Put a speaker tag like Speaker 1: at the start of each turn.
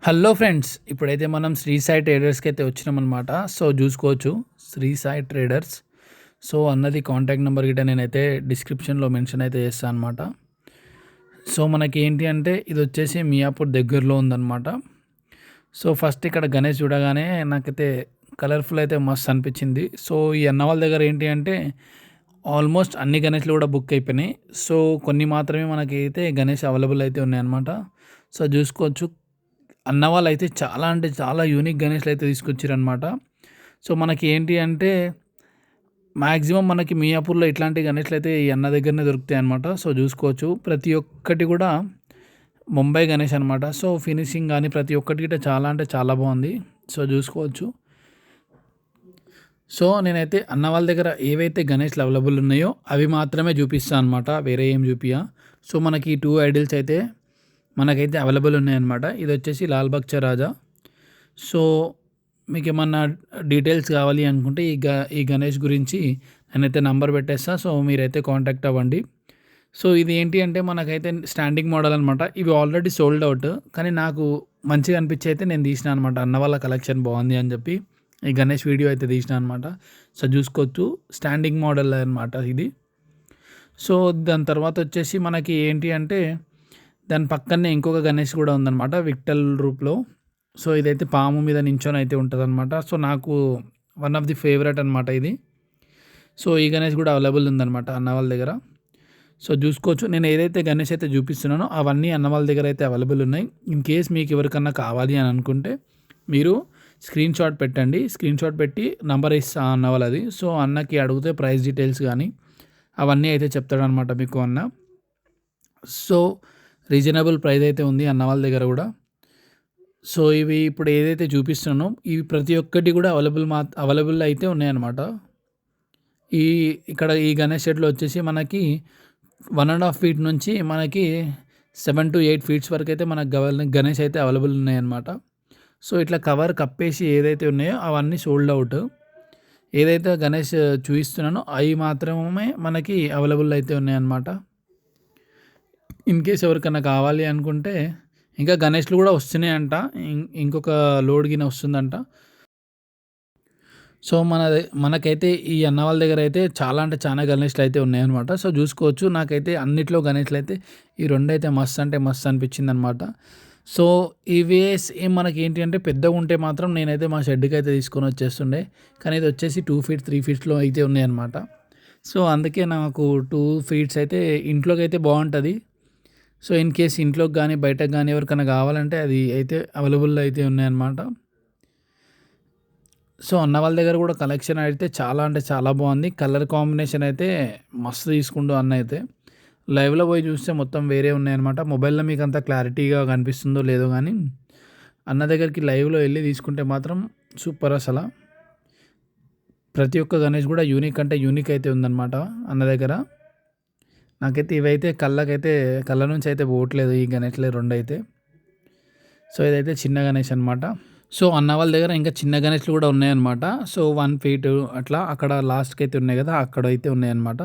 Speaker 1: Hello friends, ఇప్పుడైతే మనం శ్రీ సాయి ట్రేడర్స్కి అయితే వచ్చినామన్నమాట. సో చూసుకోవచ్చు శ్రీ సాయి ట్రేడర్స్. సో అన్నది కాంటాక్ట్ నెంబర్ గిట్ట నేనైతే డిస్క్రిప్షన్లో మెన్షన్ అయితే చేస్తాను అనమాట. సో మనకి ఏంటి అంటే ఇది వచ్చేసి మియాపూర్ దగ్గరలో ఉందన్నమాట. సో ఫస్ట్ ఇక్కడ గణేష్ చూడగానే నాకైతే కలర్ఫుల్ అయితే మస్తు అనిపించింది. సో ఈ అన్న వాళ్ళ దగ్గర ఏంటి అంటే ఆల్మోస్ట్ అన్ని గణేష్లు కూడా బుక్ అయిపోయినాయి. సో కొన్ని మాత్రమే మనకైతే గణేష్ అవైలబుల్ అయితే ఉన్నాయన్నమాట. సో చూసుకోవచ్చు అన్న వాళ్ళు అయితే చాలా అంటే చాలా యూనిక్ గణేష్లు అయితే తీసుకొచ్చారనమాట. సో మనకి ఏంటి అంటే మ్యాక్సిమం మనకి మియాపూర్లో ఇట్లాంటి గణేష్లు అయితే ఈ అన్న దగ్గరనే దొరుకుతాయి అనమాట. సో చూసుకోవచ్చు ప్రతి ఒక్కటి కూడా ముంబై గణేష్ అనమాట. సో ఫినిషింగ్ కానీ ప్రతి ఒక్కటి గిట్ట చాలా అంటే చాలా బాగుంది. సో చూసుకోవచ్చు. సో నేనైతే అన్న వాళ్ళ దగ్గర ఏవైతే గణేష్లు అవైలబుల్ ఉన్నాయో అవి మాత్రమే చూపిస్తాను అనమాట, వేరే ఏం చూపియా. సో మనకి 2 ఐడిల్స్ అయితే మనకైతే అవైలబుల్ ఉన్నాయన్నమాట. ఇది వచ్చేసి లాల్ బక్చా రాజా. సో మీకు ఏమన్నా డీటెయిల్స్ కావాలి అనుకుంటే ఈ గణేష్ గురించి నేనైతే నంబర్ పెట్టేస్తా. సో మీరైతే కాంటాక్ట్ అవ్వండి. సో ఇది ఏంటి అంటే మనకైతే స్టాండింగ్ మోడల్ అనమాట. ఇవి ఆల్రెడీ సోల్డ్ అవుట్, కానీ నాకు మంచిగా అనిపించి అయితే నేను తీసిన అనమాట. అన్న వాళ్ళ కలెక్షన్ బాగుంది అని చెప్పి ఈ గణేష్ వీడియో అయితే తీసిన అనమాట. సో చూసుకోవచ్చు స్టాండింగ్ మోడల్ అనమాట ఇది. సో దాని తర్వాత వచ్చేసి మనకి ఏంటి అంటే దాని పక్కనే ఇంకొక గణేష్ కూడా ఉందన్నమాట విక్టల్ రూప్లో. సో ఇదైతే పాము మీద నించొని అయితే ఉంటుందన్నమాట. సో నాకు వన్ ఆఫ్ ది ఫేవరెట్ అనమాట ఇది. సో ఈ గణేష్ కూడా అవైలబుల్ ఉందన్నమాట అన్న వాళ్ళ దగ్గర. సో చూసుకోవచ్చు నేను ఏదైతే గణేష్ అయితే చూపిస్తున్నానో అవన్నీ అన్న వాళ్ళ దగ్గర అయితే అవైలబుల్ ఉన్నాయి. ఇన్ కేస్ మీకు ఎవరికన్నా కావాలి అని అనుకుంటే మీరు స్క్రీన్ షాట్ పెట్టండి. స్క్రీన్ షాట్ పెట్టి నంబర్ ఇస్తా అన్న వాళ్ళది. సో అన్నకి అడిగితే ప్రైస్ డీటెయిల్స్ కానీ అవన్నీ అయితే చెప్తాడనమాట మీకు అన్న. సో రీజనబుల్ ప్రైస్ అయితే ఉంది అన్న వాళ్ళ దగ్గర కూడా. సో ఇవి ఇప్పుడు ఏదైతే చూపిస్తున్నానో ఇవి ప్రతి ఒక్కటి కూడా అవైలబుల్ అయితే ఉన్నాయన్నమాట. ఈ ఇక్కడ ఈ గణేష్ షెడ్లో వచ్చేసి మనకి 1.5 ఫీట్ నుంచి మనకి 7 to 8 ఫీట్స్ వరకు అయితే మనకు గణేష్ అయితే అవైలబుల్ ఉన్నాయన్నమాట. సో ఇట్లా కవర్ కప్పేసి ఏదైతే ఉన్నాయో అవన్నీ సోల్డ్ అవుట్. ఏదైతే గణేష్ చూపిస్తున్నానో అవి మాత్రమే మనకి అవైలబుల్ అయితే ఉన్నాయన్నమాట. ఇన్ కేస్ ఎవరికైనా కావాలి అనుకుంటే ఇంకా గణేష్లు కూడా వస్తున్నాయంట. ఇంకొక లోడ్ గిన వస్తుందంట. సో మనకైతే ఈ అన్న వాళ్ళ దగ్గర అయితే చాలా అంటే చాలా గణేష్లు అయితే ఉన్నాయన్నమాట. సో చూసుకోవచ్చు నాకైతే అన్నిట్లో గణేష్లు అయితే ఈ రెండు అయితే మస్తు అంటే మస్తు అనిపించింది అనమాట. సో ఇవే సేమ్ మనకి ఏంటి అంటే పెద్దగా ఉంటే మాత్రం నేనైతే మా షెడ్కి అయితే తీసుకొని వచ్చేస్తుండే, కానీ ఇది వచ్చేసి 2 ఫీట్ 3 ఫీట్స్లో అయితే ఉన్నాయన్నమాట. సో అందుకే నాకు 2 ఫీట్స్ అయితే ఇంట్లోకి అయితే బాగుంటుంది. సో ఇన్ కేస్ ఇంట్లోకి కానీ బయటకు కానీ ఎవరికైనా కావాలంటే అది అయితే అవైలబుల్ అయితే ఉన్నాయన్నమాట. సో అన్న వాళ్ళ దగ్గర కూడా కలెక్షన్ అయితే చాలా అంటే చాలా బాగుంది. కలర్ కాంబినేషన్ అయితే మస్తు తీసుకుంటూ అన్న అయితే లైవ్లో పోయి చూస్తే మొత్తం వేరే ఉన్నాయన్నమాట. మొబైల్లో మీకు అంత క్లారిటీగా కనిపిస్తుందో లేదో కానీ అన్న దగ్గరికి లైవ్లో వెళ్ళి తీసుకుంటే మాత్రం సూపర్ అసలు. ప్రతి ఒక్క గణేష్ కూడా యూనిక్ అంటే యూనిక్ అయితే ఉందన్నమాట అన్న దగ్గర. నాకైతే ఇవైతే కళ్ళ నుంచి అయితే పోవట్లేదు ఈ గణేష్లే రెండు అయితే. సో ఇదైతే చిన్న గణేష్ అనమాట. సో అన్న వాళ్ళ దగ్గర ఇంకా చిన్న గణేష్లు కూడా ఉన్నాయన్నమాట. సో 1 ఫీట్ అట్లా అక్కడ లాస్ట్కి అయితే ఉన్నాయి కదా, అక్కడ అయితే ఉన్నాయన్నమాట.